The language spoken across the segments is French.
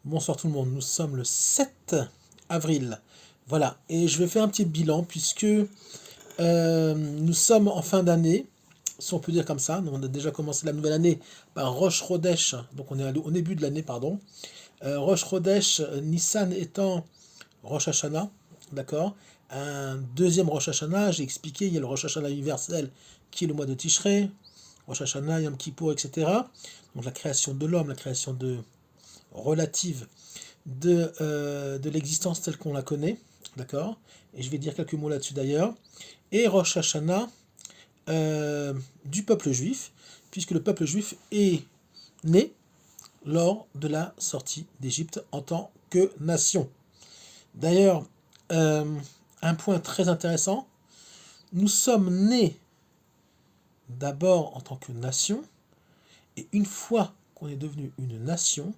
Bonsoir tout le monde, nous sommes le 7 avril. Voilà, et je vais faire un petit bilan puisque nous sommes en fin d'année, si on peut dire comme ça. Nous, on a déjà commencé la nouvelle année par Rosh Chodesh, donc on est au début de l'année, pardon. Rosh Chodesh, Nissan étant Rosh Hashanah, d'accord. Un deuxième Rosh Hashanah, j'ai expliqué, il y a le Rosh Hashanah universel qui est le mois de Tishrei, Rosh Hashanah, Yom Kippour, etc. Donc la création de l'homme, la création de relative de l'existence telle qu'on la connaît, d'accord. Et je vais dire quelques mots là-dessus d'ailleurs. Et Rosh Hashanah du peuple juif, puisque le peuple juif est né lors de la sortie d'Égypte en tant que nation. D'ailleurs, un point très intéressant, nous sommes nés d'abord en tant que nation, et une fois qu'on est devenu une nation,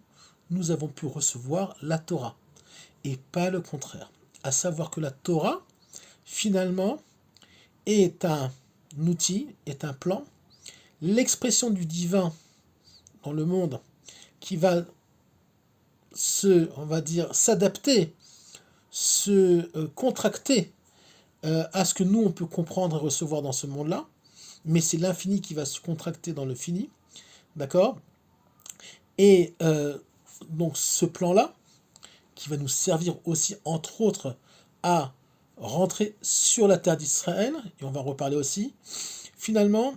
nous avons pu recevoir la Torah, et pas le contraire. À savoir que la Torah, finalement, est un outil, est un plan, l'expression du divin dans le monde qui va on va dire, s'adapter, se contracter à ce que nous, on peut comprendre et recevoir dans ce monde-là, mais c'est l'infini qui va se contracter dans le fini, d'accord. Et donc ce plan-là, qui va nous servir aussi, entre autres, à rentrer sur la terre d'Israël, et on va en reparler aussi, finalement,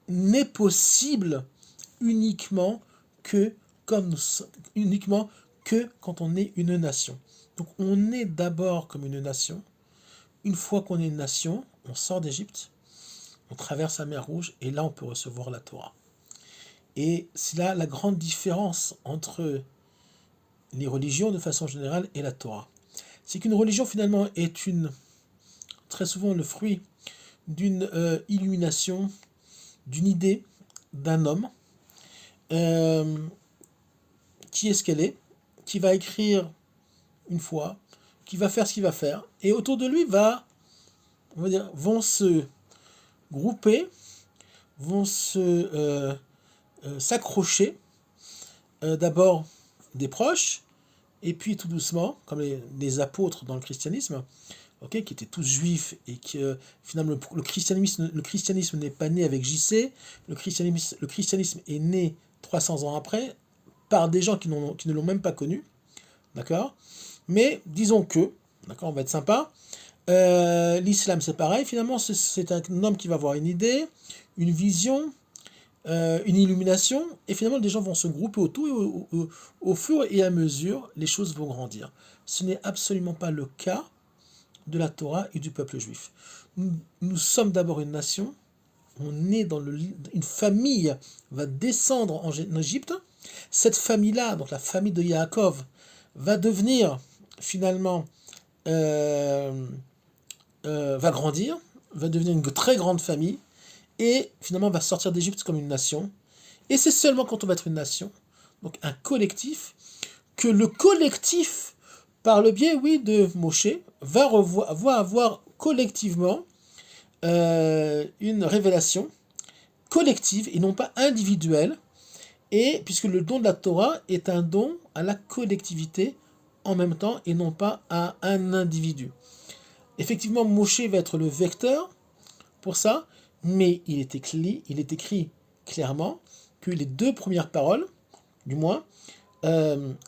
n'est possible uniquement que, comme uniquement que quand on est une nation. Donc on est d'abord comme une nation. Une fois qu'on est une nation, on sort d'Égypte, on traverse la mer Rouge, et là on peut recevoir la Torah. Et c'est là la grande différence entre les religions de façon générale et la Torah. C'est qu'une religion finalement est très souvent le fruit d'une illumination, d'une idée d'un homme, euh, qui est ce qu'elle est, qui va écrire une fois, qui va faire ce qu'il va faire, et autour de lui on va dire, vont se grouper, vont s'accrocher, d'abord des proches, et puis tout doucement, comme les apôtres dans le christianisme, okay, qui étaient tous juifs, et que finalement le christianisme n'est pas né avec JC, le christianisme est né 300 ans après, par des gens qui ne l'ont même pas connu, d'accord. Mais disons que, d'accord, on va être sympa, l'islam c'est pareil, finalement c'est un homme qui va avoir une idée, une vision, une illumination, et finalement les gens vont se grouper autour, et au fur et à mesure, les choses vont grandir. Ce n'est absolument pas le cas de la Torah et du peuple juif. Nous sommes d'abord une nation, on est une famille va descendre en Égypte, cette famille-là, donc la famille de Yaakov, va devenir finalement, euh, va grandir, va devenir une très grande famille, et finalement va sortir d'Égypte comme une nation. Et c'est seulement quand on va être une nation, donc un collectif, que le collectif, par le biais, oui, de Moshe, va avoir collectivement une révélation collective et non pas individuelle, et puisque le don de la Torah est un don à la collectivité en même temps et non pas à un individu. Effectivement, Moshe va être le vecteur pour ça, mais il est écrit clairement que les deux premières paroles, du moins,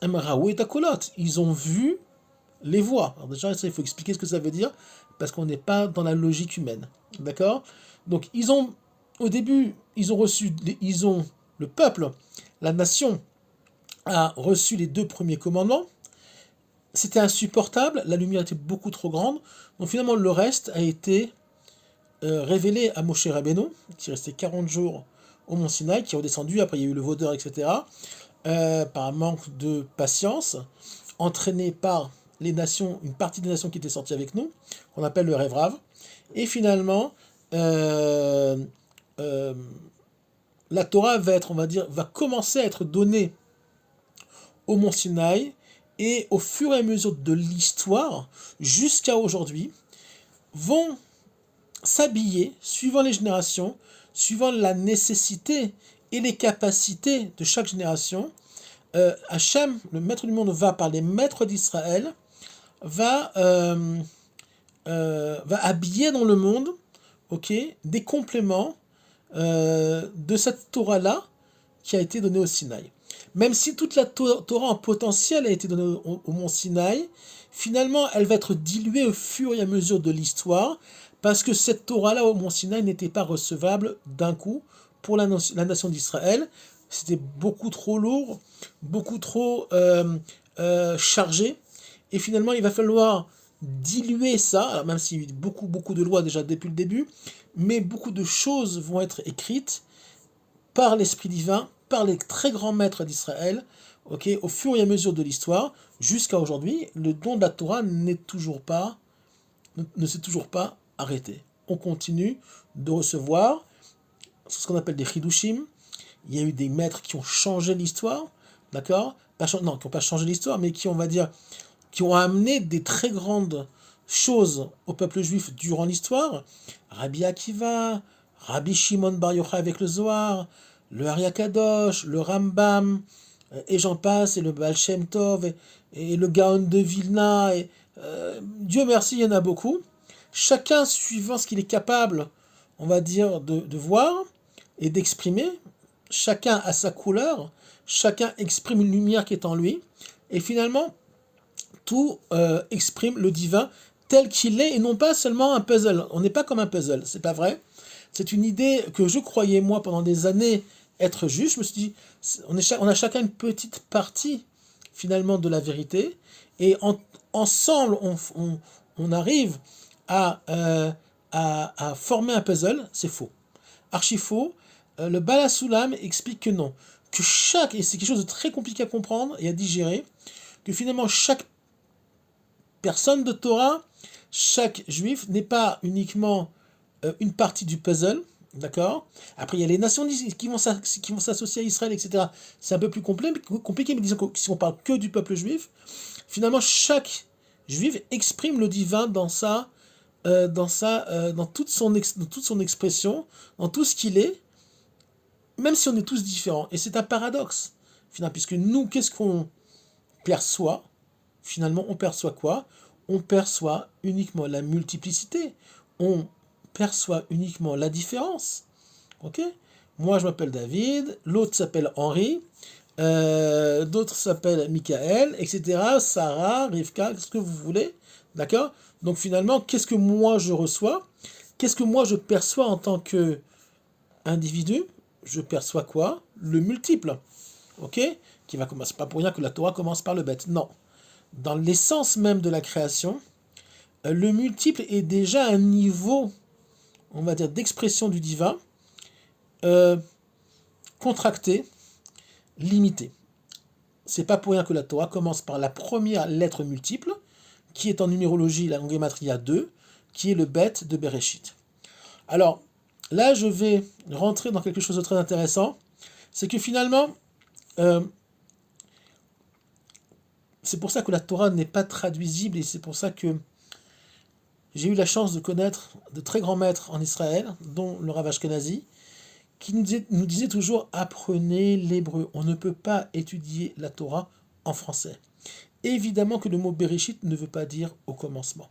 Amaraou et Takolot, ils ont vu les voix. Alors déjà, ça, il faut expliquer ce que ça veut dire, parce qu'on n'est pas dans la logique humaine. D'accord. Donc, au début, le peuple, la nation, a reçu les deux premiers commandements. C'était insupportable, la lumière était beaucoup trop grande. Donc finalement, le reste a été révélé à Moshe Rabbeinu, qui est resté 40 jours au Mont Sinaï, qui est redescendu, après il y a eu le vaudeur, etc., par un manque de patience, entraîné par les nations, une partie des nations qui étaient sorties avec nous, qu'on appelle le Révrave. Et finalement, euh, la Torah on va dire, va commencer à être donnée au Mont Sinaï, et au fur et à mesure de l'histoire, jusqu'à aujourd'hui, vont s'habiller, suivant les générations, suivant la nécessité et les capacités de chaque génération, Hachem, le maître du monde, va par les maîtres d'Israël, va, va habiller dans le monde, ok, des compléments de cette Torah-là qui a été donnée au Sinaï. Même si toute la Torah en potentiel a été donnée au mont Sinaï, finalement elle va être diluée au fur et à mesure de l'histoire, parce que cette Torah-là au mont Sinaï n'était pas recevable d'un coup pour la nation d'Israël. C'était beaucoup trop lourd, beaucoup trop chargé, et finalement il va falloir diluer ça, alors même s'il y a eu beaucoup de lois déjà depuis le début, mais beaucoup de choses vont être écrites par l'Esprit divin, par les très grands maîtres d'Israël, ok, au fur et à mesure de l'histoire, jusqu'à aujourd'hui, le don de la Torah ne s'est toujours pas arrêté. On continue de recevoir ce qu'on appelle des chidushim. Il y a eu des maîtres qui ont changé l'histoire, d'accord? Non, qui n'ont pas changé l'histoire, mais qui, on va dire, qui ont amené des très grandes choses au peuple juif durant l'histoire. Rabbi Akiva, Rabbi Shimon Bar Yochai avec le Zohar, le Ari Kadosh, le Rambam, et j'en passe, et le Baal Shem Tov, et le Gaon de Vilna. Dieu merci, il y en a beaucoup. Chacun suivant ce qu'il est capable, on va dire, de voir et d'exprimer. Chacun a sa couleur, chacun exprime une lumière qui est en lui. Et finalement, tout exprime le divin tel qu'il est et non pas seulement un puzzle. On n'est pas comme un puzzle, c'est pas vrai. C'est une idée que je croyais moi pendant des années être juste. Je me suis dit, on a chacun une petite partie finalement de la vérité et ensemble on arrive à former un puzzle. C'est faux, archi faux. Le Bala Sulam explique que non, que chaque, et c'est quelque chose de très compliqué à comprendre et à digérer, que finalement chaque personne de Torah, chaque juif n'est pas uniquement une partie du puzzle, d'accord? Après, il y a les nations qui vont s'associer à Israël, etc. C'est un peu plus compliqué, mais disons que si on parle que du peuple juif, finalement, chaque juif exprime le divin dans toute son expression, dans tout ce qu'il est, même si on est tous différents. Et c'est un paradoxe, finalement, puisque nous, qu'est-ce qu'on perçoit? Finalement, on perçoit quoi? On perçoit uniquement la multiplicité. On perçoit uniquement la différence. Ok? Moi, je m'appelle David, l'autre s'appelle Henri, d'autres s'appellent Michael, etc. Sarah, Rivka, ce que vous voulez. D'accord? Donc finalement, qu'est-ce que moi je reçois? Qu'est-ce que moi je perçois en tant qu'individu? Je perçois quoi? Le multiple. Ok? Qui va commencer. Pas pour rien que la Torah commence par le bête. Non. Dans l'essence même de la création, le multiple est déjà un niveau, on va dire, d'expression du divin, contracté, limité. C'est pas pour rien que la Torah commence par la première lettre multiple, qui est en numérologie, la gematria 2, qui est le bête de Bereshit. Alors, là, je vais rentrer dans quelque chose de très intéressant, c'est que finalement, c'est pour ça que la Torah n'est pas traduisible, et c'est pour ça que j'ai eu la chance de connaître de très grands maîtres en Israël, dont le Rav Ashkenazi, qui nous disait toujours apprenez l'hébreu. On ne peut pas étudier la Torah en français. Évidemment que le mot Bereshit ne veut pas dire au commencement.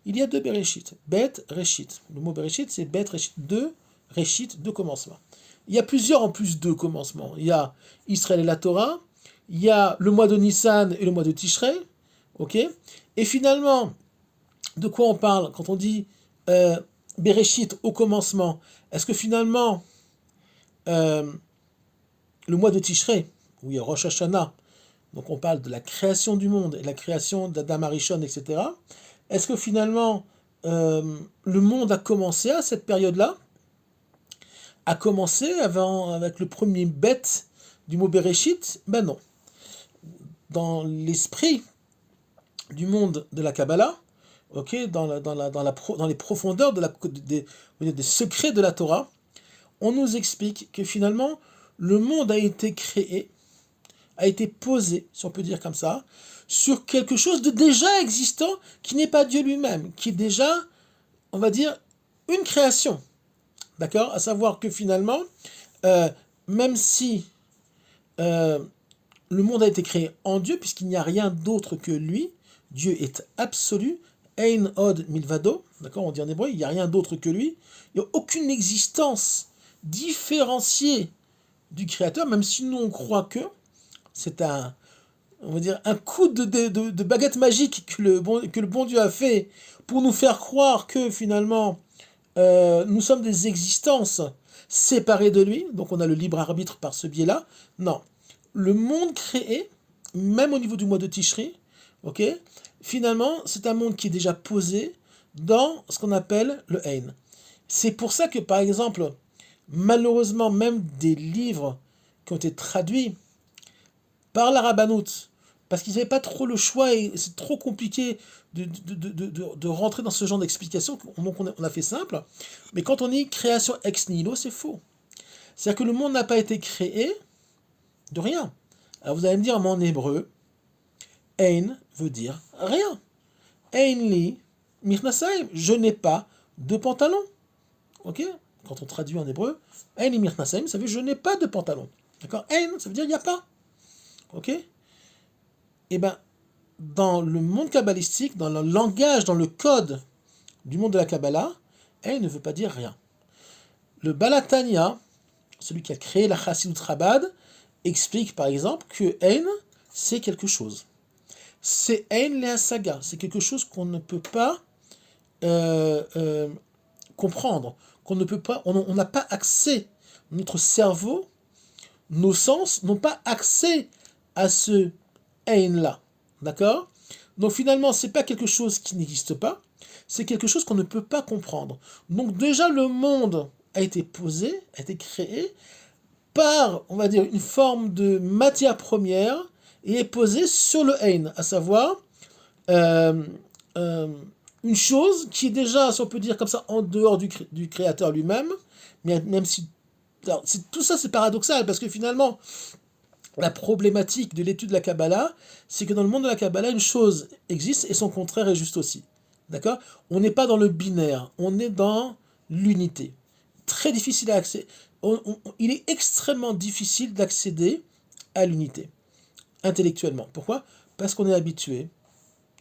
Il y a deux Bereshit, Bet, Reshit. Le mot Bereshit, c'est Bet, Reshit, deux Reshit, deux commencements. Il y a plusieurs en plus de commencements. Il y a Israël et la Torah, il y a le mois de Nissan et le mois de Tishrei, ok? Et finalement, de quoi on parle quand on dit Bereshit au commencement? Est-ce que finalement, le mois de Tishrei, où il y a Rosh Hashanah, donc on parle de la création du monde et la création d'Adam Arishon, etc. Est-ce que finalement, le monde a commencé à cette période-là? A commencé avec le premier bête du mot Bereshit? Ben non. Dans l'esprit du monde de la Kabbalah, okay, dans les profondeurs des secrets de la Torah, on nous explique que finalement, le monde a été créé, a été posé, si on peut dire comme ça, sur quelque chose de déjà existant qui n'est pas Dieu lui-même, qui est déjà, on va dire, une création. D'accord? À savoir que finalement, même si le monde a été créé en Dieu, puisqu'il n'y a rien d'autre que lui. Dieu est absolu. Ein od milvado, d'accord, on dit en hébreu, il n'y a rien d'autre que lui. Il n'y a aucune existence différenciée du Créateur, même si nous on croit que c'est on va dire, un coup de baguette magique que le bon Dieu a fait pour nous faire croire que finalement nous sommes des existences séparées de lui, donc on a le libre arbitre par ce biais-là. Non, le monde créé, même au niveau du mois de Tishri, ok, finalement c'est un monde qui est déjà posé dans ce qu'on appelle le Ein. C'est pour ça que par exemple, malheureusement même des livres qui ont été traduits par la rabbanout, parce qu'ils n'avaient pas trop le choix et c'est trop compliqué de rentrer dans ce genre d'explication, donc on a fait simple. Mais quand on dit création ex nihilo, c'est faux. C'est-à-dire que le monde n'a pas été créé de rien. Alors vous allez me dire en hébreu, ein veut dire rien. Ein li mirnasaim, je n'ai pas de pantalon. Ok? Quand on traduit en hébreu, ein li mirnasaim, ça veut dire je n'ai pas de pantalon. D'accord? Ein, ça veut dire il n'y a pas. Ok? Eh bien, dans le monde kabbalistique, dans le langage, dans le code du monde de la Kabbalah, ein ne veut pas dire rien. Le Balatania, celui qui a créé la Chassidut Chabad, explique par exemple que ein, c'est quelque chose. C'est ein lehasaga, c'est quelque chose qu'on ne peut pas comprendre, qu'on ne peut pas, on n'a pas accès, notre cerveau, nos sens n'ont pas accès à ce ein-là, d'accord? Donc finalement, c'est pas quelque chose qui n'existe pas, c'est quelque chose qu'on ne peut pas comprendre. Donc déjà, le monde a été posé, a été créé par, on va dire, une forme de matière première et est posé sur le ein, à savoir une chose qui est déjà, si on peut dire comme ça, en dehors du créateur lui-même, mais même si alors, tout ça c'est paradoxal parce que finalement la problématique de l'étude de la Kabbalah, c'est que dans le monde de la Kabbalah, une chose existe et son contraire est juste aussi. D'accord? On n'est pas dans le binaire, on est dans l'unité. Très difficile à accéder. Il est extrêmement difficile d'accéder à l'unité, intellectuellement. Pourquoi? Parce qu'on est habitué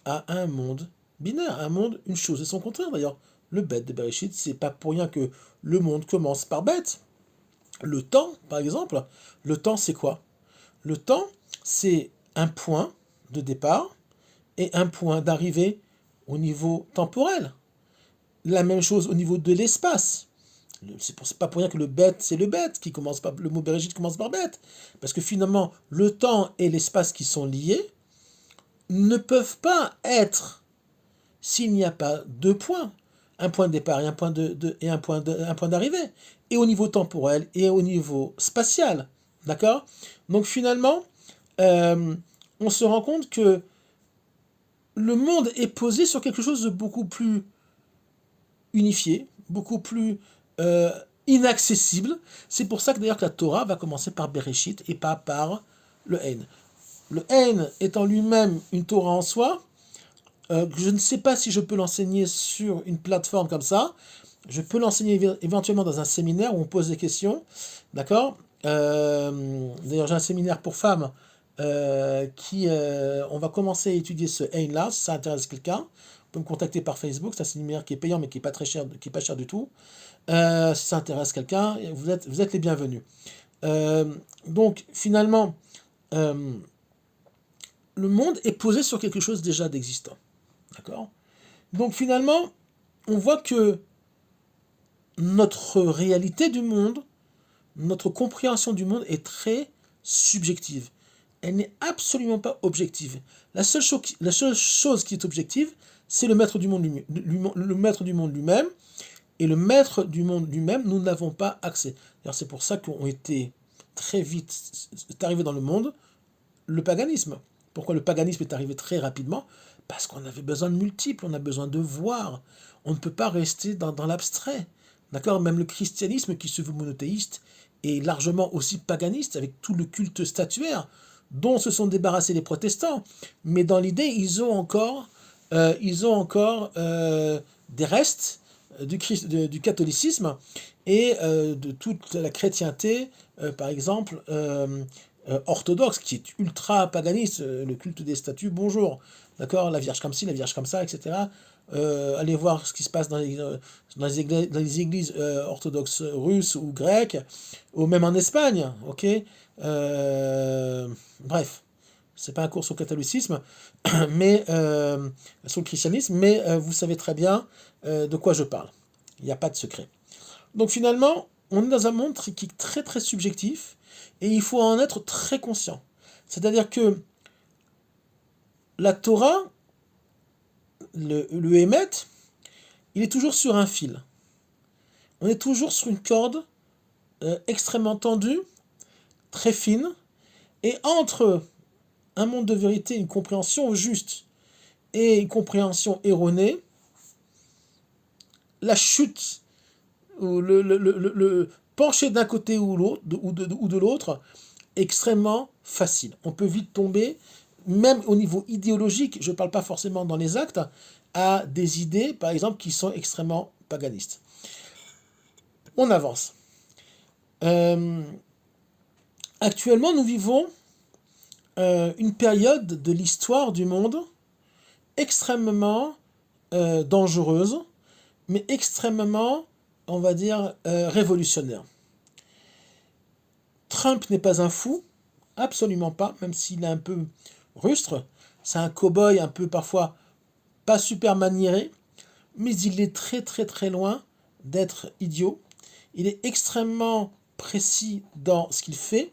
à un monde binaire, un monde, une chose et son contraire. D'ailleurs, le bête de Bereshit, c'est pas pour rien que le monde commence par bête. Le temps, par exemple, le temps c'est quoi? Le temps, c'est un point de départ et un point d'arrivée au niveau temporel. La même chose au niveau de l'espace. C'est pas pour rien que le bête, c'est le bête qui commence par. Le mot Bereshit commence par bête. Parce que finalement, le temps et l'espace qui sont liés ne peuvent pas être s'il n'y a pas deux points. Un point de départ et un point un point d'arrivée. Et au niveau temporel et au niveau spatial. D'accord? Donc finalement, on se rend compte que le monde est posé sur quelque chose de beaucoup plus unifié, beaucoup plus inaccessible. C'est pour ça que d'ailleurs que la Torah va commencer par Bereshit et pas par le Ein. Le Ein étant lui-même une Torah en soi, je ne sais pas si je peux l'enseigner sur une plateforme comme ça. Je peux l'enseigner éventuellement dans un séminaire où on pose des questions. D'accord? D'ailleurs, j'ai un séminaire pour femmes on va commencer à étudier ce Ein-là, si ça intéresse quelqu'un. Vous pouvez me contacter par Facebook, c'est un séminaire qui est payant mais qui n'est pas très cher, qui est pas cher du tout. Si ça intéresse quelqu'un, vous êtes les bienvenus. Donc finalement, le monde est posé sur quelque chose déjà d'existant. D'accord? Donc finalement, on voit que notre réalité du monde, notre compréhension du monde est très subjective. Elle n'est absolument pas objective. La seule chose qui est objective, c'est le maître du monde lui-même. Et le maître du monde lui-même, nous n'avons pas accès. D'ailleurs, c'est pour ça qu'on était très vite, est arrivé dans le monde, le paganisme. Pourquoi le paganisme est arrivé très rapidement? Parce qu'on avait besoin de multiples, on a besoin de voir. On ne peut pas rester dans l'abstrait. D'accord? Même le christianisme, qui se veut monothéiste, est largement aussi paganiste, avec tout le culte statuaire, dont se sont débarrassés les protestants. Mais dans l'idée, ils ont encore des restes du catholicisme et de toute la chrétienté, par exemple, orthodoxe, qui est ultra paganiste, le culte des statues, bonjour, d'accord, la Vierge comme ci, la Vierge comme ça, etc. Allez voir ce qui se passe dans les églises orthodoxes russes ou grecques, ou même en Espagne, ok. Bref, c'est pas un cours sur le catholicisme, mais sur le christianisme, mais vous savez très bien de quoi je parle. Il n'y a pas de secret. Donc finalement, on est dans un monde qui est très très subjectif et il faut en être très conscient. C'est-à-dire que la Torah, le Hémet, il est toujours sur un fil. On est toujours sur une corde extrêmement tendue, très fine, et entre un monde de vérité, une compréhension juste et une compréhension erronée, la chute, ou le pencher d'un côté ou de l'autre, extrêmement facile. On peut vite tomber, même au niveau idéologique, je ne parle pas forcément dans les actes, à des idées, par exemple, qui sont extrêmement paganistes. On avance. Actuellement, nous vivons une période de l'histoire du monde extrêmement dangereuse, mais extrêmement, on va dire, révolutionnaire. Trump n'est pas un fou, absolument pas, même s'il est un peu rustre. C'est un cow-boy un peu parfois pas super maniéré, mais il est très très très loin d'être idiot. Il est extrêmement précis dans ce qu'il fait.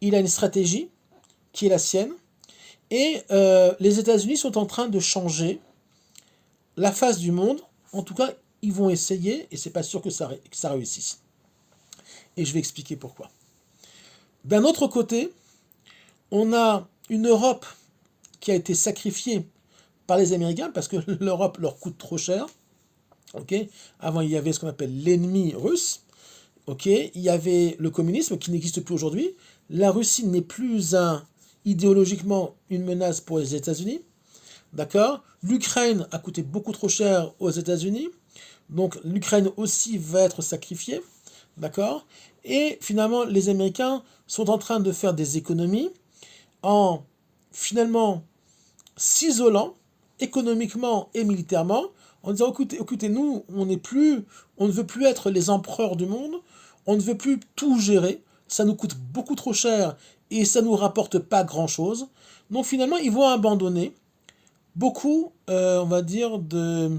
Il a une stratégie qui est la sienne. Et les États-Unis sont en train de changer la face du monde. En tout cas, ils vont essayer, et c'est pas sûr que ça réussisse. Et je vais expliquer pourquoi. D'un autre côté, on a une Europe qui a été sacrifiée par les Américains parce que l'Europe leur coûte trop cher. Okay. Avant, il y avait ce qu'on appelle l'ennemi russe. Okay. Il y avait le communisme qui n'existe plus aujourd'hui. La Russie n'est plus idéologiquement une menace pour les États-Unis. D'accord. L'Ukraine a coûté beaucoup trop cher aux États-Unis. Donc l'Ukraine aussi va être sacrifiée. D'accord. Et finalement, les Américains sont en train de faire des économies en finalement s'isolant économiquement et militairement, en disant écoutez, nous, on ne veut plus être les empereurs du monde, on ne veut plus tout gérer, ça nous coûte beaucoup trop cher et ça ne nous rapporte pas grand-chose. Donc finalement, ils vont abandonner beaucoup, on va dire, de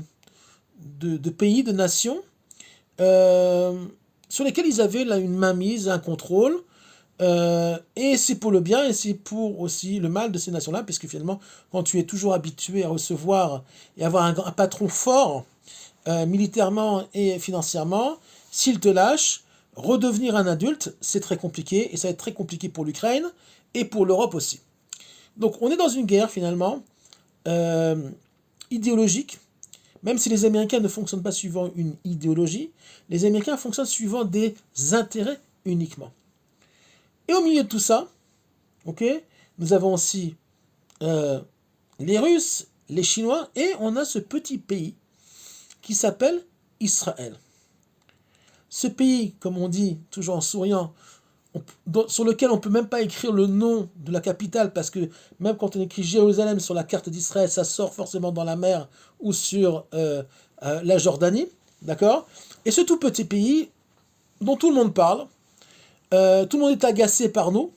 pays, de nations, sur lesquels ils avaient là une mainmise, un contrôle. Et c'est pour le bien et c'est pour aussi le mal de ces nations-là, puisque finalement, quand tu es toujours habitué à recevoir et avoir un patron fort, militairement et financièrement, s'il te lâche, redevenir un adulte, c'est très compliqué, et ça va être très compliqué pour l'Ukraine et pour l'Europe aussi. Donc on est dans une guerre finalement idéologique, même si les Américains ne fonctionnent pas suivant une idéologie, les Américains fonctionnent suivant des intérêts uniquement. Et au milieu de tout ça, okay, nous avons aussi les Russes, les Chinois, et on a ce petit pays qui s'appelle Israël. Ce pays, comme on dit, toujours en souriant, sur lequel on ne peut même pas écrire le nom de la capitale, parce que même quand on écrit Jérusalem sur la carte d'Israël, ça sort forcément dans la mer ou sur la Jordanie, d'accord. Et ce tout petit pays, dont tout le monde parle, tout le monde est agacé par nous,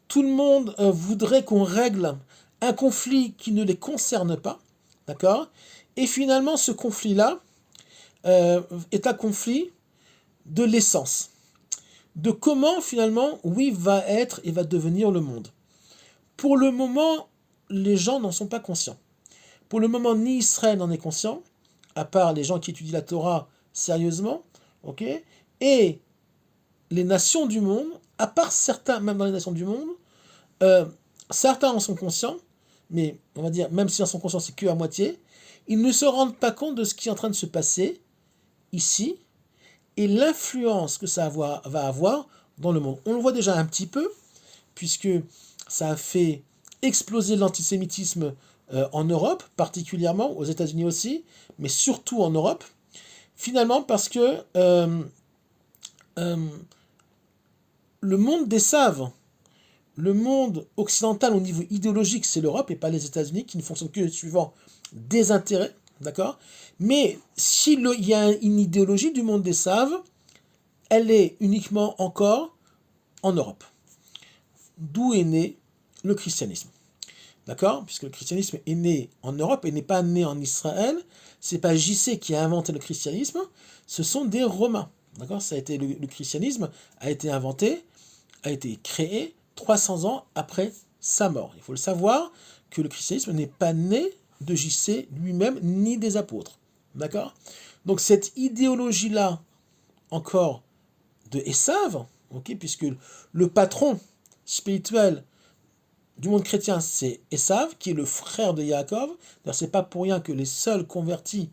tout le monde voudrait qu'on règle un conflit qui ne les concerne pas, d'accord. Et finalement, ce conflit-là est un conflit de l'essence, de comment finalement, oui, va être et va devenir le monde. Pour le moment, les gens n'en sont pas conscients. Pour le moment, ni Israël n'en est conscient, à part les gens qui étudient la Torah sérieusement, ok. Et les nations du monde, à part certains, même dans les nations du monde, certains en sont conscients, mais on va dire, même s'ils en sont conscients, c'est que à moitié, ils ne se rendent pas compte de ce qui est en train de se passer ici, et l'influence que ça va avoir dans le monde. On le voit déjà un petit peu, puisque ça a fait exploser l'antisémitisme en Europe, particulièrement, aux États-Unis aussi, mais surtout en Europe, finalement parce que le monde des Saves, le monde occidental au niveau idéologique, c'est l'Europe et pas les États-Unis qui ne fonctionnent que suivant des intérêts, d'accord? Mais s'il y a une idéologie du monde des Saves, elle est uniquement encore en Europe, d'où est né le christianisme. D'accord? Puisque le christianisme est né en Europe et n'est pas né en Israël. C'est pas JC qui a inventé le christianisme, ce sont des Romains. D'accord? Ça a été le christianisme a été inventé, a été créé 300 ans après sa mort. Il faut le savoir que le christianisme n'est pas né de JC lui-même ni des apôtres. D'accord? Donc cette idéologie-là, encore de Esav, okay, puisque le patron spirituel du monde chrétien, c'est Esav, qui est le frère de Yaakov. D'ailleurs, c'est pas pour rien que les seuls convertis,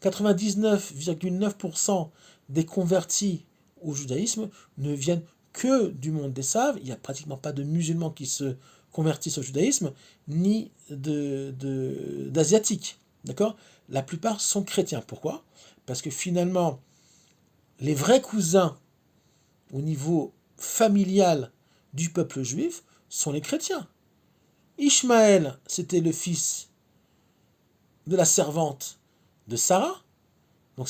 99,9% des convertis au judaïsme ne viennent que du monde d'Esav. Il n'y a pratiquement pas de musulmans qui se convertissent au judaïsme, ni d'asiatiques. D'accord? La plupart sont chrétiens. Pourquoi? Parce que finalement, les vrais cousins au niveau familial du peuple juif sont les chrétiens. Ishmaël, c'était le fils de la servante de Sarah. Donc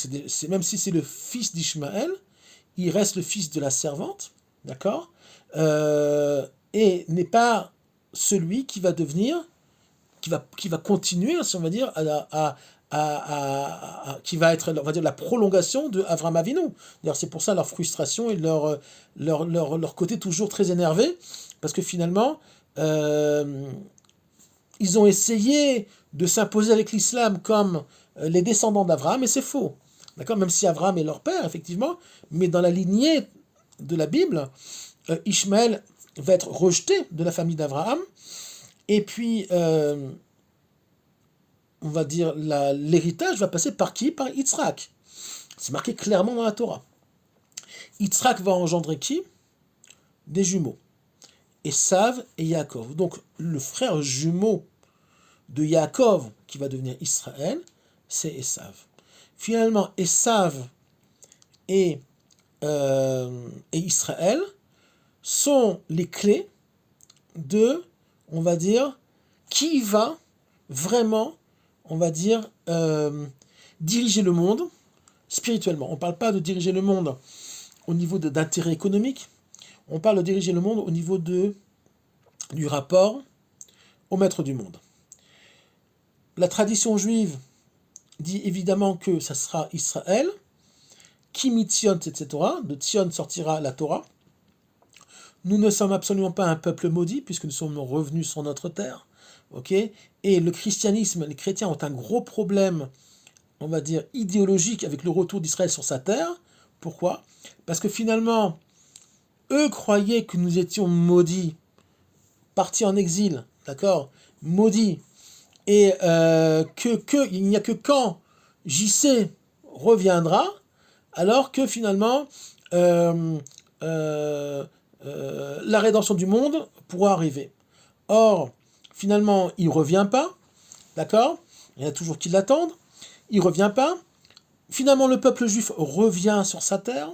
même si c'est le fils d'Ishmaël, il reste le fils de la servante, d'accord, et n'est pas celui qui va devenir, qui va continuer, si on va dire, qui va être, on va dire, la prolongation de Avram Avinu. D'ailleurs, c'est pour ça leur frustration et leur côté toujours très énervé, parce que finalement, ils ont essayé de s'imposer avec l'islam comme les descendants d'Abraham, et c'est faux. D'accord? Même si Abraham est leur père, effectivement, mais dans la lignée de la Bible, Ishmaël va être rejeté de la famille d'Abraham, et puis, on va dire, l'héritage va passer par qui? Par Yitzhak. C'est marqué clairement dans la Torah. Yitzhak va engendrer qui? Des jumeaux. Esav et Yaakov. Donc, le frère jumeau de Yaakov, qui va devenir Israël, c'est Esav. Finalement, Esav et Israël sont les clés de, on va dire, qui va vraiment, on va dire, diriger le monde spirituellement. On ne parle pas de diriger le monde au niveau d'intérêt économique, on parle de diriger le monde au niveau du rapport au maître du monde. La tradition juive dit évidemment que ça sera Israël, qui mitzion, etc. De Tzion sortira la Torah. Nous ne sommes absolument pas un peuple maudit, puisque nous sommes revenus sur notre terre. Okay? Et le christianisme, les chrétiens ont un gros problème, on va dire, idéologique avec le retour d'Israël sur sa terre. Pourquoi? Parce que finalement, eux croyaient que nous étions maudits, partis en exil, d'accord? Maudits. Et il n'y a que quand JC reviendra, alors que finalement la rédemption du monde pourra arriver. Or, finalement, il ne revient pas, d'accord? Il y en a toujours qui l'attendent, il ne revient pas. Finalement, le peuple juif revient sur sa terre,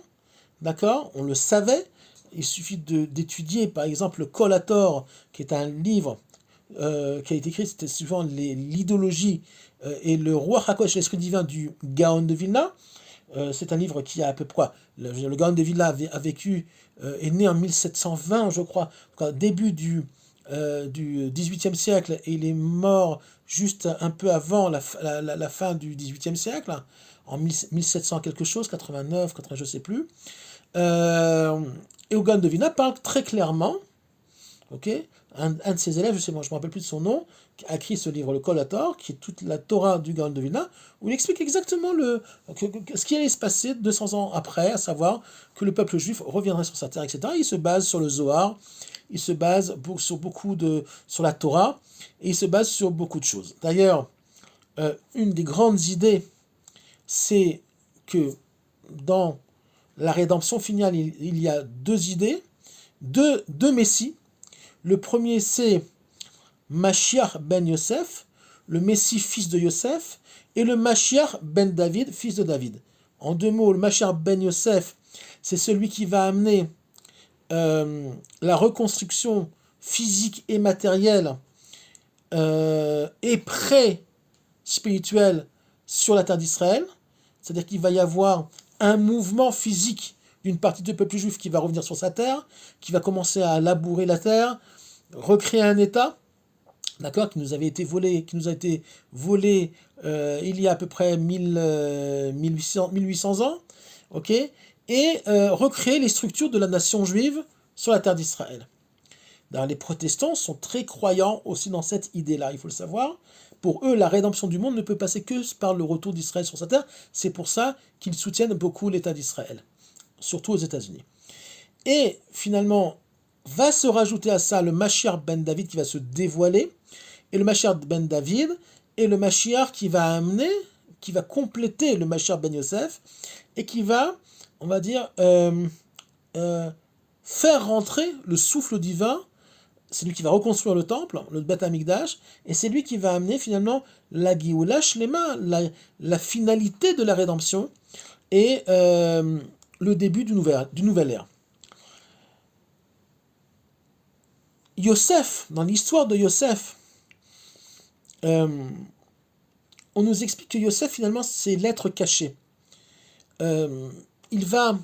d'accord? On le savait. Il suffit d'étudier, par exemple, le Kol HaTor, qui est un livre qui a été écrit, c'était suivant l'idéologie et le roi HaKodesh, l'esprit divin du Gaon de Vilna. C'est un livre qui a à peu près... Le Gaon de Vilna a vécu, est né en 1720, je crois, début du 18e siècle, et il est mort juste un peu avant la fin du 18e siècle, en 1700 quelque chose, 89, 80, je ne sais plus. Et Gaon de Vilna parle très clairement, ok, un de ses élèves, je ne me rappelle plus de son nom, qui a écrit ce livre, le Kol HaTor, qui est toute la Torah du Gaon de Vilna, où il explique exactement ce qui allait se passer 200 ans après, à savoir que le peuple juif reviendrait sur sa terre, etc. Il se base sur le Zohar, il se base sur la Torah, et il se base sur beaucoup de choses. D'ailleurs, une des grandes idées, c'est que dans la rédemption finale, il y a deux idées, deux messies. Le premier, c'est Mashiach ben Yosef, le Messie fils de Yosef, et le Mashiach ben David, fils de David. En deux mots, le Mashiach ben Yosef, c'est celui qui va amener la reconstruction physique et matériel et pré-spirituel sur la terre d'Israël. C'est-à-dire qu'il va y avoir un mouvement physique d'une partie du peuple juif qui va revenir sur sa terre, qui va commencer à labourer la terre, recréer un État, d'accord, qui nous a été volé il y a à peu près 1800 ans, ok, et recréer les structures de la nation juive sur la terre d'Israël. Les protestants sont très croyants aussi dans cette idée-là, il faut le savoir. Pour eux, la rédemption du monde ne peut passer que par le retour d'Israël sur sa terre. C'est pour ça qu'ils soutiennent beaucoup l'État d'Israël, surtout aux États-Unis. Et finalement, va se rajouter à ça le Mashiach ben David qui va se dévoiler. Et le Mashiach ben David est le Mashiach qui va compléter le Mashiach ben Yosef et qui va, on va dire, faire rentrer le souffle divin. C'est lui qui va reconstruire le temple, le Beth Amikdash, et c'est lui qui va amener finalement la Géoula Shlema, la finalité de la rédemption et le début du nouvel ère. Yosef, dans l'histoire de Yosef, on nous explique que Yosef finalement c'est l'être caché. Il va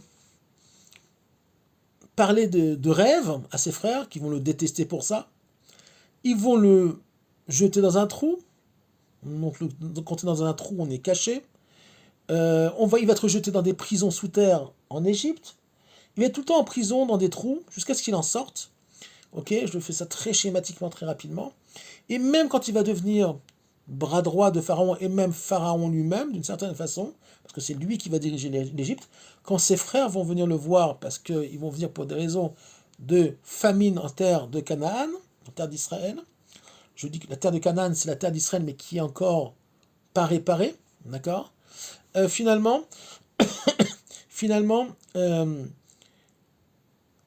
parler de rêves à ses frères qui vont le détester pour ça. Ils vont le jeter dans un trou. Donc quand on est dans un trou, on est caché. Il va être jeté dans des prisons sous terre en Égypte. Il va être tout le temps en prison, dans des trous, jusqu'à ce qu'il en sorte. Ok, je fais ça très schématiquement, très rapidement. Et même quand il va devenir bras droit de Pharaon, et même Pharaon lui-même, d'une certaine façon, parce que c'est lui qui va diriger l'Égypte, quand ses frères vont venir le voir, parce qu'ils vont venir pour des raisons de famine en terre de Canaan, en terre d'Israël. Je dis que la terre de Canaan, c'est la terre d'Israël, mais qui est encore pas réparée, d'accord. Finalement,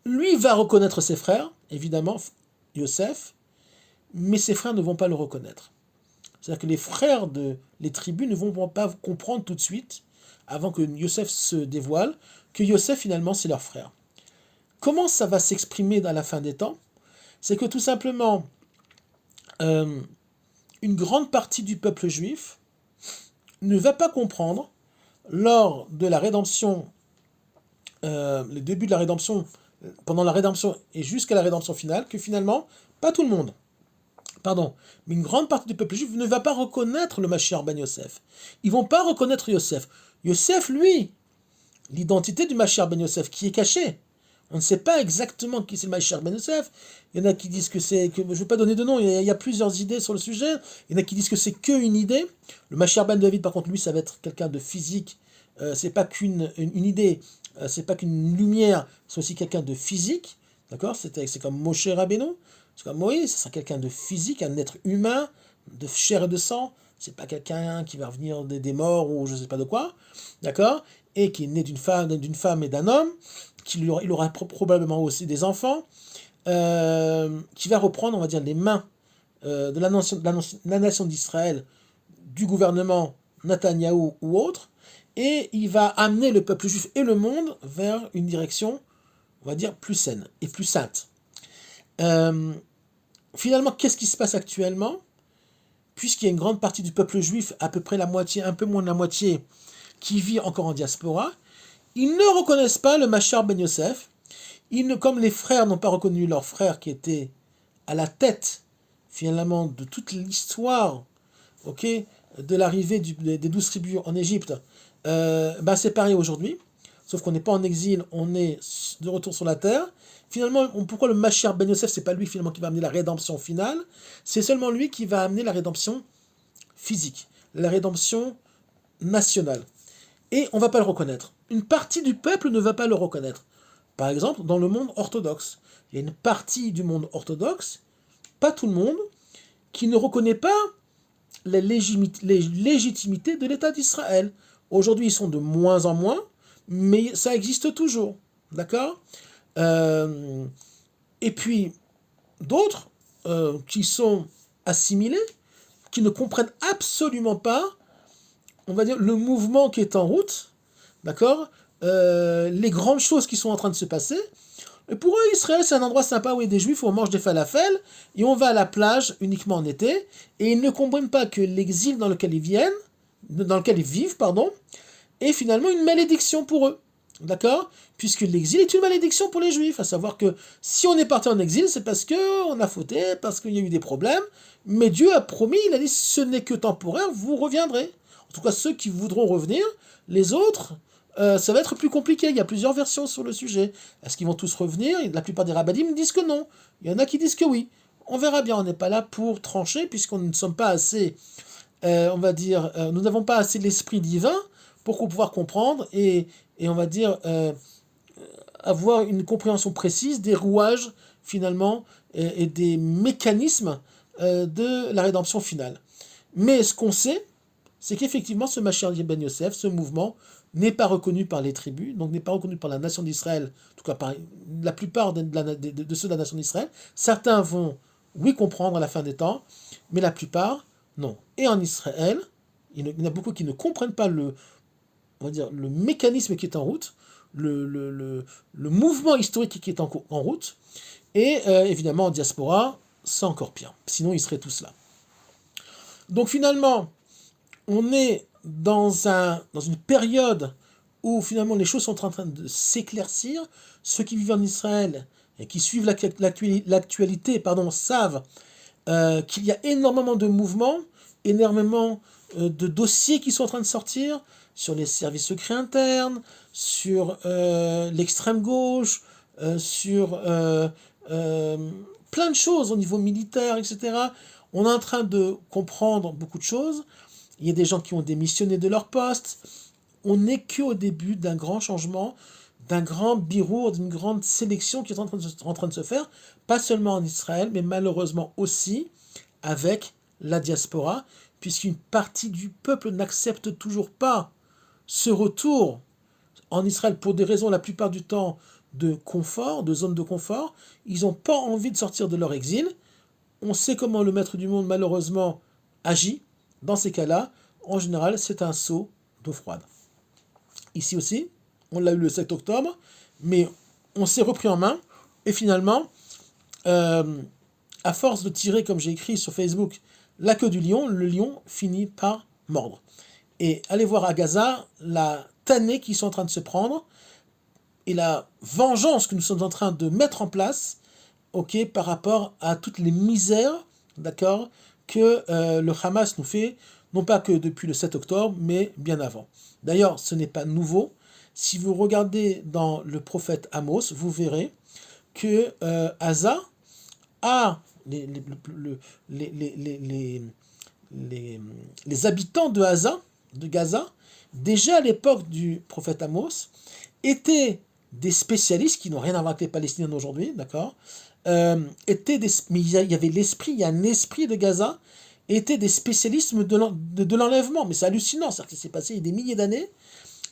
lui va reconnaître ses frères, évidemment, Yosef, mais ses frères ne vont pas le reconnaître. C'est-à-dire que les frères les tribus ne vont pas comprendre tout de suite, avant que Yosef se dévoile, que Yosef, finalement, c'est leur frère. Comment ça va s'exprimer à la fin des temps? C'est que tout simplement, une grande partie du peuple juif ne va pas comprendre, lors de la rédemption, le début de la rédemption, pendant la rédemption et jusqu'à la rédemption finale, que finalement, pas tout le monde, mais une grande partie du peuple juif ne va pas reconnaître le Mashiach ben Yosef. Ils vont pas reconnaître Yosef. Yosef, lui, l'identité du Mashiach ben Yosef qui est cachée. On ne sait pas exactement qui c'est le Mashiach ben Yosef. Il y en a qui disent je ne vais pas donner de nom, il y a plusieurs idées sur le sujet. Il y en a qui disent que c'est qu'une idée. Le Mashiach ben David, par contre, lui, ça va être quelqu'un de physique. C'est pas qu'une idée, c'est pas qu'une lumière, c'est aussi quelqu'un de physique. D'accord? C'est comme Moshe Rabbeinu. C'est comme Moïse, c'est quelqu'un de physique, un être humain, de chair et de sang. C'est pas quelqu'un qui va revenir des morts ou je sais pas de quoi, d'accord? Et qui est né d'une femme et d'un homme, il aura probablement aussi des enfants, qui va reprendre, on va dire, les mains de la nation d'Israël, du gouvernement Netanyahou ou autre, et il va amener le peuple juif et le monde vers une direction, on va dire, plus saine et plus sainte. Finalement, qu'est-ce qui se passe actuellement? Puisqu'il y a une grande partie du peuple juif, à peu près la moitié, un peu moins de la moitié, qui vit encore en diaspora, ils ne reconnaissent pas le Mashiach ben Yosef. Comme les frères n'ont pas reconnu leur frère qui était à la tête, finalement, de toute l'histoire, ok, de l'arrivée des 12 tribus en Égypte, c'est pareil aujourd'hui. Sauf qu'on n'est pas en exil, on est de retour sur la terre. Finalement, pourquoi le Mashiach ben Yosef, c'est pas lui finalement qui va amener la rédemption finale, c'est seulement lui qui va amener la rédemption physique, la rédemption nationale. Et on ne va pas le reconnaître. Une partie du peuple ne va pas le reconnaître. Par exemple, dans le monde orthodoxe, il y a une partie du monde orthodoxe, pas tout le monde, qui ne reconnaît pas les légitimités de l'État d'Israël. Aujourd'hui, ils sont de moins en moins, mais ça existe toujours. D'accord? Et puis, d'autres qui sont assimilés, qui ne comprennent absolument pas, on va dire, le mouvement qui est en route, d'accord, les grandes choses qui sont en train de se passer, Et pour eux, Israël, c'est un endroit sympa où il y a des juifs, où on mange des falafels, et on va à la plage uniquement en été, et ils ne comprennent pas que l'exil dans lequel ils vivent, pardon, est finalement une malédiction pour eux. D'accord? Puisque l'exil est une malédiction pour les juifs, à savoir que si on est parti en exil, c'est parce qu'on a fauté, parce qu'il y a eu des problèmes, mais Dieu a promis, il a dit ce n'est que temporaire, vous reviendrez. En tout cas, ceux qui voudront revenir, les autres, ça va être plus compliqué. Il y a plusieurs versions sur le sujet. Est-ce qu'ils vont tous revenir? La plupart des rabbinim disent que non. Il y en a qui disent que oui. On verra bien, on n'est pas là pour trancher, puisqu'on ne sommes pas assez, on va dire, nous n'avons pas assez l'esprit divin pour pouvoir comprendre et on va dire, avoir une compréhension précise des rouages, finalement, et des mécanismes de la rédemption finale. Mais ce qu'on sait, c'est qu'effectivement, ce Mashiach Ben Yosef, ce mouvement, n'est pas reconnu par les tribus, donc n'est pas reconnu par la nation d'Israël, en tout cas par la plupart de ceux de la nation d'Israël. Certains vont, oui, comprendre à la fin des temps, mais la plupart, non. Et en Israël, il y en a beaucoup qui ne comprennent pas on va dire, le mécanisme qui est en route, le mouvement historique qui est en route, et évidemment en diaspora, c'est encore pire. Sinon, ils seraient tous là. Donc finalement, on est dans une période où finalement les choses sont en train de s'éclaircir. Ceux qui vivent en Israël et qui suivent l'actualité savent qu'il y a énormément de mouvements, énormément de dossiers qui sont en train de sortir sur les services secrets internes, sur l'extrême gauche, sur plein de choses au niveau militaire, etc. On est en train de comprendre beaucoup de choses. Il y a des gens qui ont démissionné de leur poste. On n'est qu'au début d'un grand changement, d'un grand birour, d'une grande sélection qui est en train de se faire, pas seulement en Israël, mais malheureusement aussi avec la diaspora, puisqu'une partie du peuple n'accepte toujours pas ce retour en Israël pour des raisons la plupart du temps de confort, de zone de confort. Ils n'ont pas envie de sortir de leur exil. On sait comment le maître du monde malheureusement agit. Dans ces cas-là, en général, c'est un seau d'eau froide. Ici aussi, on l'a eu le 7 octobre, mais on s'est repris en main, et finalement, à force de tirer, comme j'ai écrit sur Facebook, la queue du lion, le lion finit par mordre. Et allez voir à Gaza la tannée qu'ils sont en train de se prendre, et la vengeance que nous sommes en train de mettre en place, par rapport à toutes les misères, d'accord, que le Hamas nous fait, non pas que depuis le 7 octobre, mais bien avant. D'ailleurs, ce n'est pas nouveau. Si vous regardez dans le prophète Amos, vous verrez que Gaza a les habitants de Gaza, déjà à l'époque du prophète Amos, étaient des spécialistes qui n'ont rien à voir avec les Palestiniens d'aujourd'hui, d'accord, mais il y avait il y a un esprit de Gaza, étaient des spécialistes de l'enlèvement. Mais c'est hallucinant, c'est-à-dire que c'est passé il y a des milliers d'années,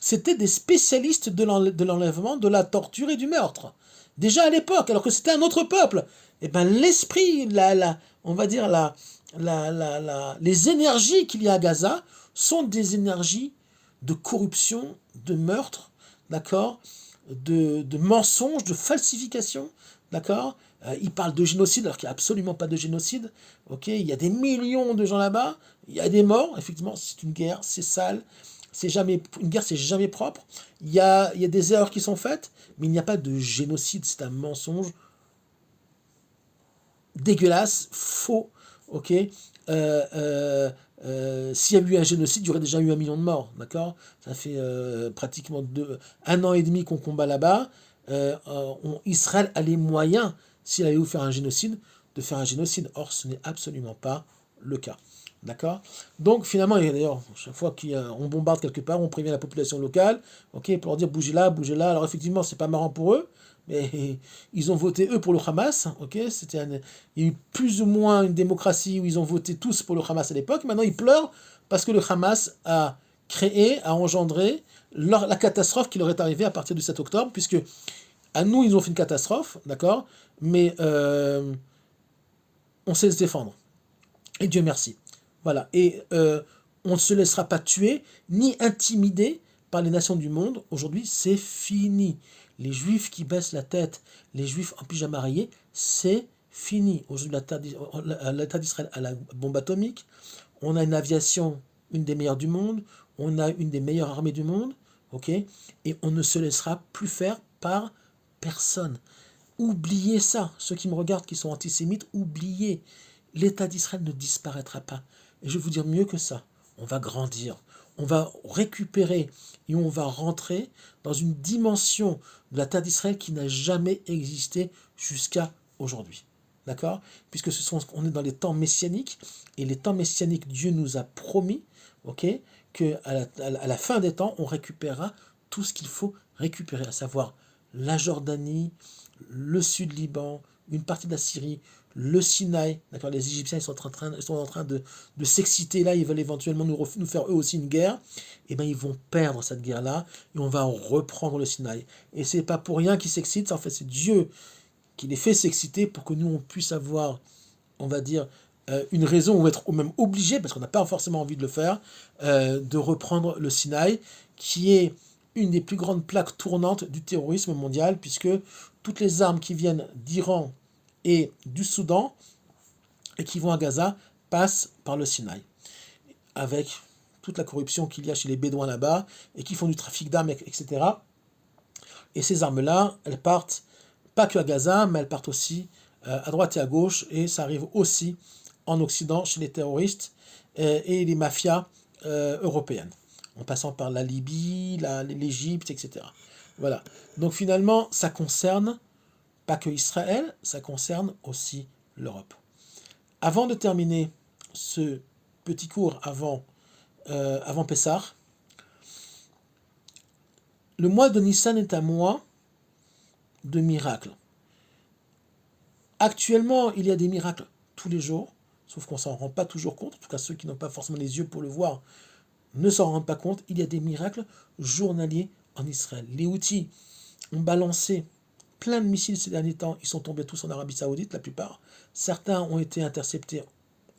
c'était des spécialistes de l'enlèvement, de la torture et du meurtre. Déjà à l'époque, alors que c'était un autre peuple. Et ben l'esprit, on va dire les énergies qu'il y a à Gaza sont des énergies de corruption, de meurtre, d'accord, de mensonges, de falsification, d'accord. Il parle de génocide alors qu'il n'y a absolument pas de génocide. Il y a des millions de gens là-bas, il y a des morts, effectivement, c'est une guerre, c'est sale, une guerre, c'est jamais propre. Il y a des erreurs qui sont faites, mais il n'y a pas de génocide, c'est un mensonge dégueulasse, faux, S'il y a eu un génocide, il y aurait déjà eu 1 million de morts, d'accord. Ça fait pratiquement 1 an et demi qu'on combat là-bas. Israël a les moyens, s'il allait faire un génocide, de faire un génocide. Or, ce n'est absolument pas le cas. D'accord. Donc, finalement, et d'ailleurs, chaque fois qu'on bombarde quelque part, on prévient la population locale, pour leur dire bougez là, bougez là. Alors, effectivement, c'est pas marrant pour eux, mais ils ont voté eux pour le Hamas. Il y a eu plus ou moins une démocratie où ils ont voté tous pour le Hamas à l'époque. Maintenant, ils pleurent parce que le Hamas a engendré la catastrophe qui leur est arrivée à partir du 7 octobre, puisque à nous, ils ont fait une catastrophe, d'accord, mais on sait se défendre. Et Dieu merci. Voilà. Et on ne se laissera pas tuer ni intimider par les nations du monde. Aujourd'hui, c'est fini. les Juifs qui baissent la tête, les Juifs en pyjama rayé, c'est fini. Aujourd'hui, l'État d'Israël a la bombe atomique, on a une aviation, une des meilleures du monde, on a une des meilleures armées du monde, ok, et on ne se laissera plus faire par personne. Oubliez ça, ceux qui me regardent qui sont antisémites, oubliez. L'État d'Israël ne disparaîtra pas. Et je vais vous dire mieux que ça, on va grandir, on va récupérer et on va rentrer dans une dimension de la terre d'Israël qui n'a jamais existé jusqu'à aujourd'hui. D'accord? Puisque on est dans les temps messianiques, et les temps messianiques, Dieu nous a promis, ok, qu'à la fin des temps, on récupérera tout ce qu'il faut récupérer, à savoir la Jordanie, le sud Liban, une partie de la Syrie, le Sinaï, d'accord, les Égyptiens ils sont en train de s'exciter là, ils veulent éventuellement nous faire eux aussi une guerre, et bien ils vont perdre cette guerre-là, et on va reprendre le Sinaï. Et c'est pas pour rien qu'ils s'excitent, en fait c'est Dieu qui les fait s'exciter pour que nous on puisse avoir, on va dire, une raison ou être même obligé, parce qu'on n'a pas forcément envie de le faire, de reprendre le Sinaï, qui est une des plus grandes plaques tournantes du terrorisme mondial, puisque toutes les armes qui viennent d'Iran et du Soudan et qui vont à Gaza passent par le Sinaï, avec toute la corruption qu'il y a chez les Bédouins là-bas, et qui font du trafic d'armes, etc. Et ces armes-là, elles partent pas que à Gaza, mais elles partent aussi à droite et à gauche, et ça arrive aussi en Occident chez les terroristes et les mafias européennes, en passant par la Libye, l'Égypte, etc. Voilà. Donc finalement, ça concerne pas que Israël, ça concerne aussi l'Europe. Avant de terminer ce petit cours avant Pessah, le mois de Nissan est un mois de miracles. Actuellement, il y a des miracles tous les jours, sauf qu'on ne s'en rend pas toujours compte. En tout cas, ceux qui n'ont pas forcément les yeux pour le voir ne s'en rendent pas compte. Il y a des miracles journaliers en Israël. Les Houthis ont balancé plein de missiles ces derniers temps. Ils sont tombés tous en Arabie Saoudite, la plupart. Certains ont été interceptés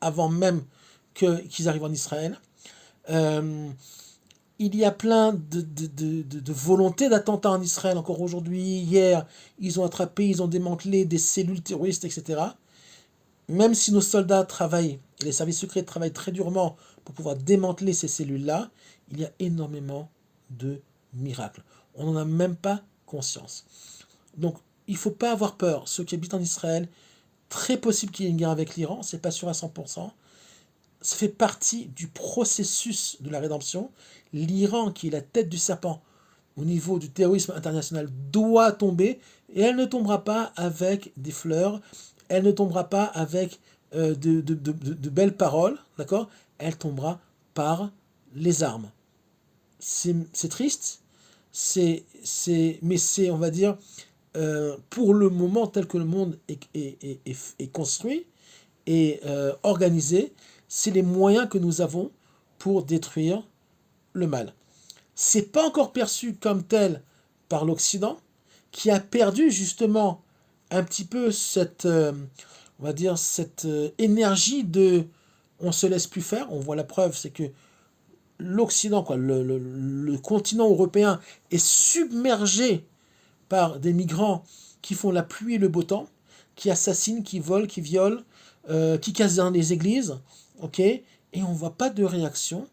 avant même qu'ils arrivent en Israël. Il y a plein de volontés d'attentats en Israël encore aujourd'hui. Hier, ils ont attrapé, ils ont démantelé des cellules terroristes, etc. Même si nos soldats travaillent, et les services secrets travaillent très durement pour pouvoir démanteler ces cellules-là, il y a énormément de miracles. On n'en a même pas conscience. Donc, il ne faut pas avoir peur. Ceux qui habitent en Israël, très possible qu'il y ait une guerre avec l'Iran, c'est pas sûr à 100%. Ça fait partie du processus de la rédemption. L'Iran, qui est la tête du serpent au niveau du terrorisme international, doit tomber, et elle ne tombera pas avec des fleurs, elle ne tombera pas avec de belles paroles, d'accord? Elle tombera par les armes. C'est triste, mais c'est, on va dire, pour le moment, tel que le monde est construit et organisé, c'est les moyens que nous avons pour détruire le mal. C'est pas encore perçu comme tel par l'Occident, qui a perdu justement un petit peu cette, on va dire, cette énergie de on se laisse plus faire. On voit la preuve, c'est que l'Occident, quoi, le continent européen est submergé par des migrants qui font la pluie et le beau temps, qui assassinent, qui volent, qui violent, qui cassent dans les églises, ok, et on ne voit pas de réaction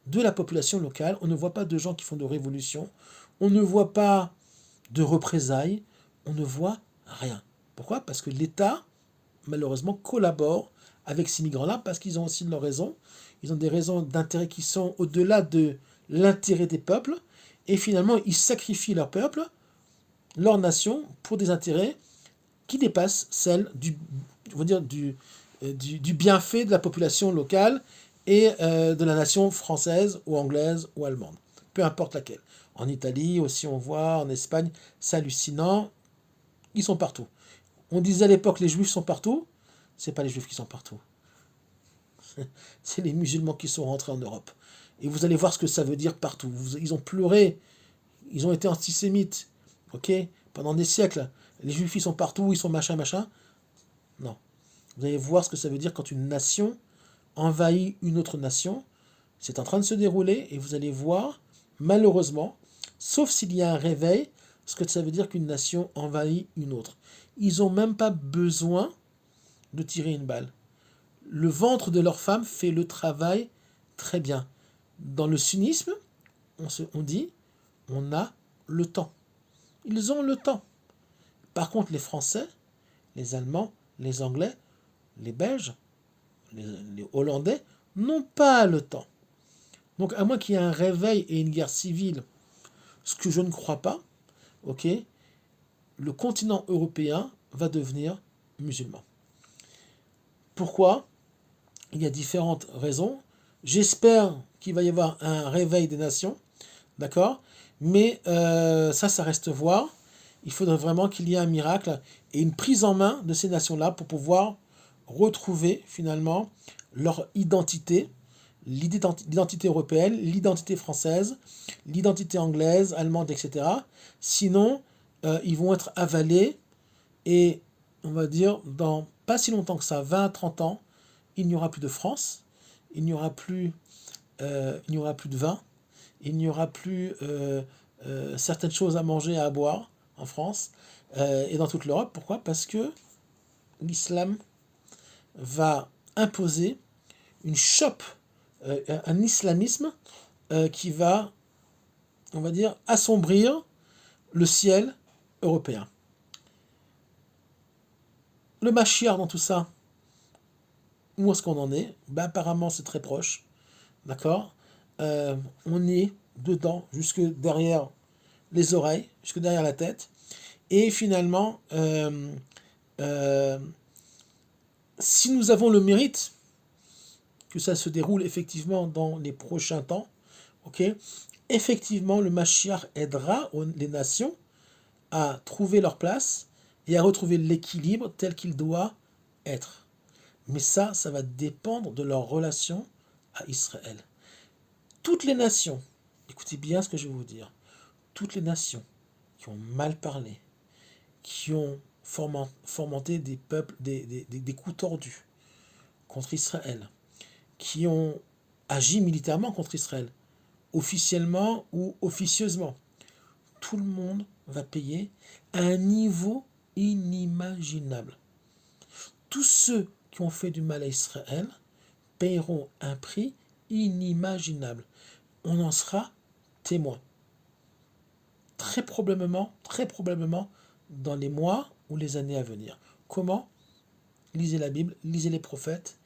de la population locale, on ne voit pas de gens qui font de révolution, on ne voit pas de représailles, on ne voit rien. Pourquoi? Parce que l'État, malheureusement, collabore avec ces migrants-là, parce qu'ils ont aussi leurs raisons, ils ont des raisons d'intérêt qui sont au-delà de l'intérêt des peuples, et finalement, ils sacrifient leur peuple, leur nation, pour des intérêts qui dépassent celles on va dire du bienfait de la population locale et de la nation française ou anglaise ou allemande, peu importe laquelle. En Italie aussi on voit, en Espagne, c'est hallucinant, ils sont partout. On disait à l'époque les juifs sont partout, c'est pas les juifs qui sont partout, c'est les musulmans qui sont rentrés en Europe. Et vous allez voir ce que ça veut dire partout. Ils ont pleuré, ils ont été antisémites, ok, pendant des siècles. Les juifs ils sont partout, ils sont machin machin. Non. Vous allez voir ce que ça veut dire quand une nation envahit une autre nation. C'est en train de se dérouler et vous allez voir, malheureusement, sauf s'il y a un réveil, ce que ça veut dire qu'une nation envahit une autre. Ils n'ont même pas besoin de tirer une balle. Le ventre de leur femme fait le travail très bien. Dans le sunnisme, on dit, on a le temps. Ils ont le temps. Par contre, les Français, les Allemands, les Anglais, les Belges, les Hollandais n'ont pas le temps. Donc, à moins qu'il y ait un réveil et une guerre civile, ce que je ne crois pas, ok, le continent européen va devenir musulman. Pourquoi? Il y a différentes raisons. J'espère qu'il va y avoir un réveil des nations, d'accord? Mais ça reste à voir. Il faudrait vraiment qu'il y ait un miracle et une prise en main de ces nations-là pour pouvoir retrouver finalement leur identité, l'identité européenne, l'identité française, l'identité anglaise, allemande, etc. Sinon, ils vont être avalés et on va dire dans pas si longtemps que ça, 20 à 30 ans, il n'y aura plus de France, il n'y aura plus de vin, il n'y aura plus certaines choses à manger et à boire en France et dans toute l'Europe. Pourquoi? Parce que l'islam va imposer une chope, un islamisme qui va, on va dire, assombrir le ciel européen. Le Mashiach dans tout ça, où est-ce qu'on en est? Ben, apparemment, c'est très proche. D'accord? On est dedans, jusque derrière les oreilles, jusque derrière la tête. Et finalement, si nous avons le mérite que ça se déroule effectivement dans les prochains temps, ok, effectivement, le Mashiach aidera les nations à trouver leur place et à retrouver l'équilibre tel qu'il doit être. Mais ça va dépendre de leur relation à Israël. Toutes les nations, écoutez bien ce que je vais vous dire, toutes les nations qui ont mal parlé, qui ont fomenté des peuples, des coups tordus contre Israël, qui ont agi militairement contre Israël, officiellement ou officieusement, tout le monde va payer à un niveau inimaginable. Tous ceux qui ont fait du mal à Israël paieront un prix inimaginable. On en sera témoin. Très probablement, dans les mois ou les années à venir. Comment? Lisez la Bible, lisez les prophètes.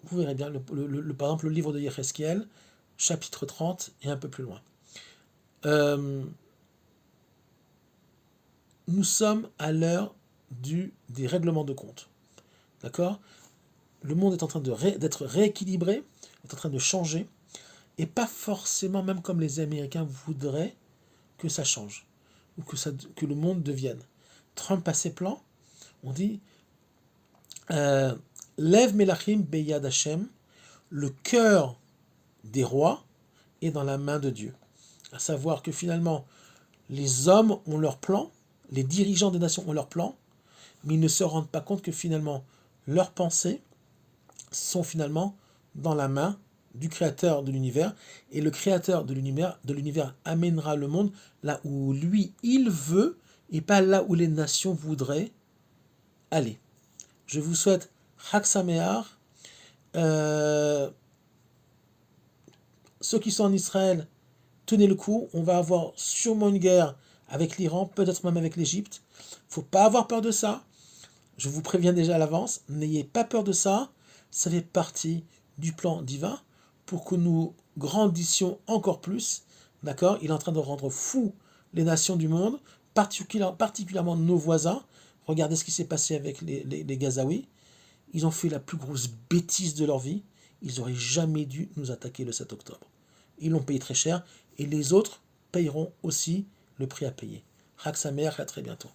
Vous verrez bien, par exemple, le livre de Yéhézkiel, chapitre 30 et un peu plus loin. Nous sommes à l'heure des règlements de compte. D'accord? Le monde est en train d'être rééquilibré, est en train de changer, et pas forcément même comme les Américains voudraient que ça change, ou que le monde devienne. Trump a ses plans, on dit Lev Melachim Beyad Hashem, le cœur des rois est dans la main de Dieu. À savoir que finalement, les hommes ont leur plan, les dirigeants des nations ont leur plan, mais ils ne se rendent pas compte que finalement, leurs pensées sont finalement dans la main du créateur de l'univers, et le créateur de l'univers amènera le monde là où lui, il veut, et pas là où les nations voudraient aller. Je vous souhaite Chag Sameach. Ceux qui sont en Israël, tenez le coup, on va avoir sûrement une guerre avec l'Iran, peut-être même avec l'Égypte. Il ne faut pas avoir peur de ça. Je vous préviens déjà à l'avance, n'ayez pas peur de ça. Ça fait partie du plan divin pour que nous grandissions encore plus. D'accord? Il est en train de rendre fous les nations du monde, particulièrement nos voisins. Regardez ce qui s'est passé avec les Gazaouis. Ils ont fait la plus grosse bêtise de leur vie. Ils n'auraient jamais dû nous attaquer le 7 octobre. Ils l'ont payé très cher et les autres payeront aussi le prix à payer. Chag Sameach, à très bientôt.